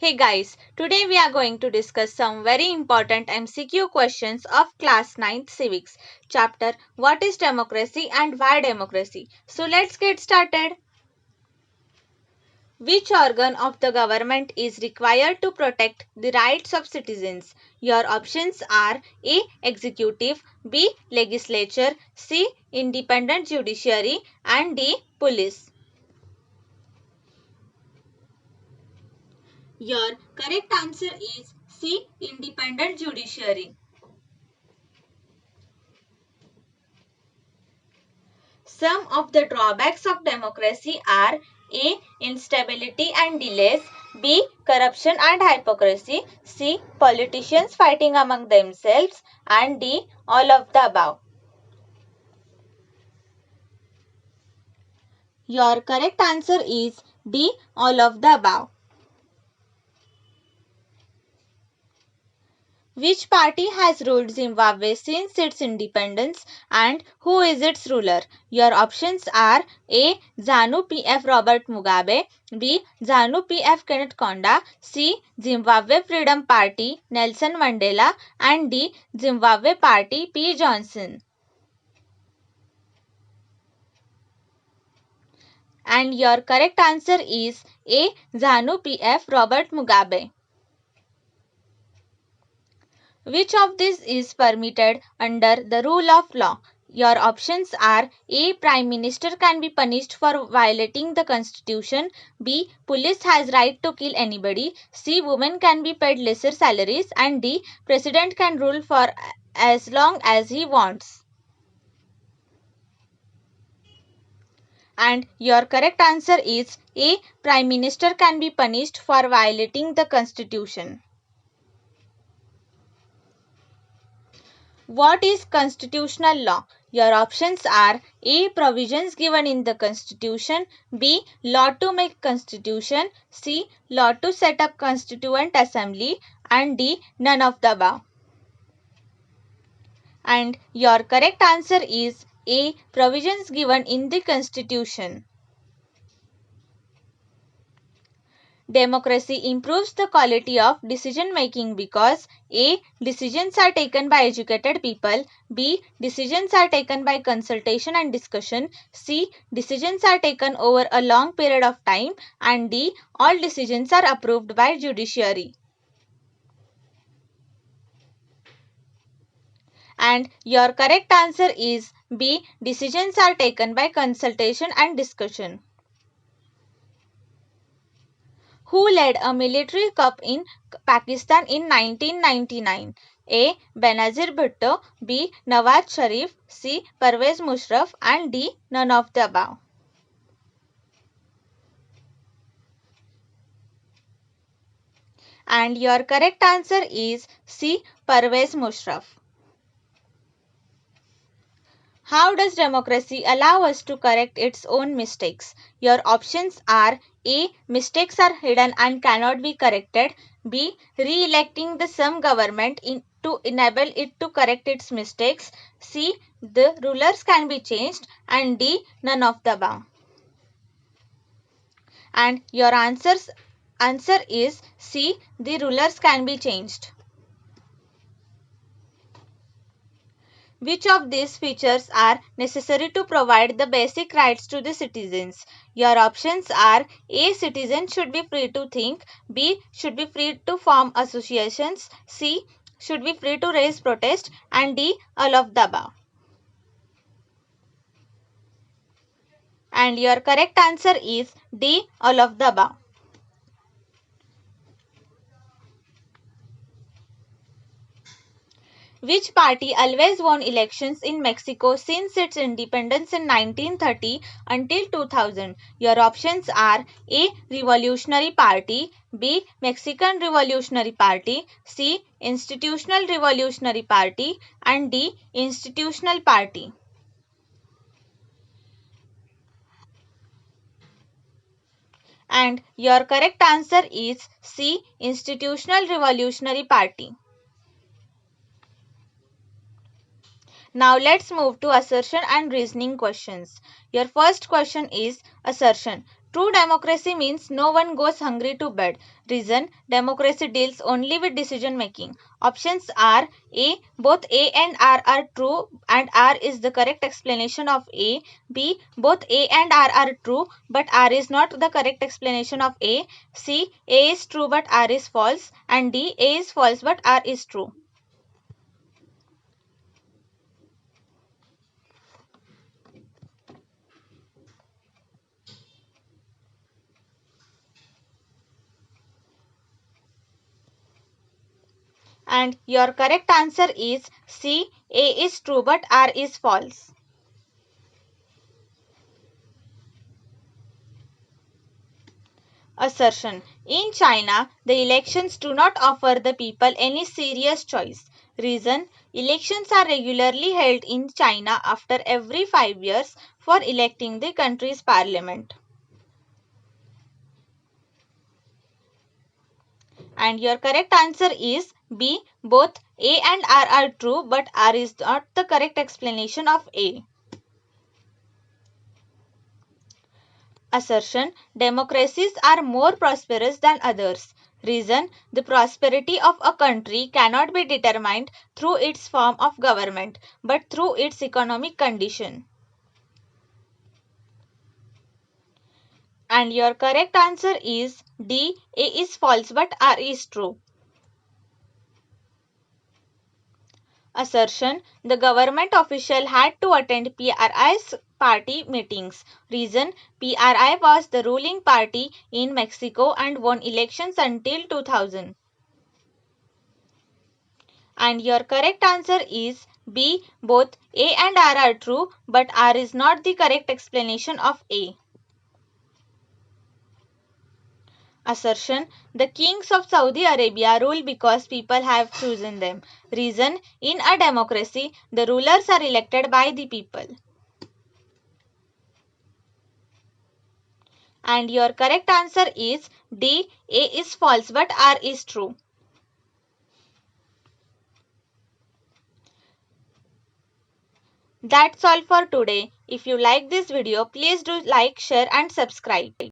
Hey guys, today we are going to discuss some very important MCQ questions of class 9th civics chapter What is democracy and why democracy. So let's get started. Which organ of the government is required to protect the rights of citizens? Your options are A. Executive, B. Legislature, C. Independent judiciary and D. Police. Your correct answer is C. Independent judiciary. Some of the drawbacks of democracy are A. Instability and delays, B. Corruption and hypocrisy, C. Politicians fighting among themselves, and D. All of the above. Your correct answer is D. All of the above. Which party has ruled Zimbabwe since its independence and who is its ruler? Your options are A. ZANU PF Robert Mugabe, B. ZANU PF Kenneth Kaunda, C. Zimbabwe Freedom Party Nelson Mandela and D. Zimbabwe Party P. Johnson. And your correct answer is A. ZANU PF Robert Mugabe. Which of these is permitted under the rule of law? Your options are A. Prime Minister can be punished for violating the constitution. B. Police has right to kill anybody. C. Women can be paid lesser salaries. And D. President can rule for as long as he wants. And your correct answer is A. Prime Minister can be punished for violating the constitution. What is constitutional law? Your options are A. Provisions given in the constitution, B. Law to make constitution, C. Law to set up constituent assembly and D. None of the above. And your correct answer is A. Provisions given in the constitution. Democracy improves the quality of decision making because A. Decisions are taken by educated people, B. Decisions are taken by consultation and discussion, C. Decisions are taken over a long period of time and D. All decisions are approved by judiciary. And your correct answer is B. Decisions are taken by consultation and discussion. Who led a military coup in Pakistan in 1999? A. Benazir Bhutto, B. Nawaz Sharif, C. Pervez Musharraf and D. None of the above. And your correct answer is C. Pervez Musharraf. How does democracy allow us to correct its own mistakes? Your options are A. Mistakes are hidden and cannot be corrected. B. Re-electing the same government to enable it to correct its mistakes. C. The rulers can be changed. And D. None of the above. And your answer is C. The rulers can be changed. Which of these features are necessary to provide the basic rights to the citizens? Your options are A. Citizens should be free to think, B. Should be free to form associations, C. Should be free to raise protest and D. All of the above. And your correct answer is D. All of the above. Which party always won elections in Mexico since its independence in 1930 until 2000? Your options are A. Revolutionary Party, B. Mexican Revolutionary Party, C. Institutional Revolutionary Party and D. Institutional Party. And your correct answer is C. Institutional Revolutionary Party. Now let's move to assertion and reasoning questions. Your first question is assertion. True democracy means no one goes hungry to bed. Reason: democracy deals only with decision making. Options are A. Both A and R are true and R is the correct explanation of A. B. Both A and R are true but R is not the correct explanation of A. C. A is true but R is false. And D. A is false but R is true. And your correct answer is C. A is true but R is false. Assertion: in China, the elections do not offer the people any serious choice. Reason: elections are regularly held in China after every 5 years for electing the country's parliament. And your correct answer is B. Both A and R are true but R is not the correct explanation of A. Assertion: democracies are more prosperous than others. Reason: the prosperity of a country cannot be determined through its form of government but through its economic condition. And your correct answer is D. A is false but R is true. Assertion: the government official had to attend PRI's party meetings. Reason: PRI was the ruling party in Mexico and won elections until 2000. And your correct answer is B. Both A and R are true but R is not the correct explanation of A. Assertion: the kings of Saudi Arabia rule because people have chosen them. Reason: in a democracy, the rulers are elected by the people. And your correct answer is D. A is false but R is true. That's all for today. If you like this video, please do like, share and subscribe.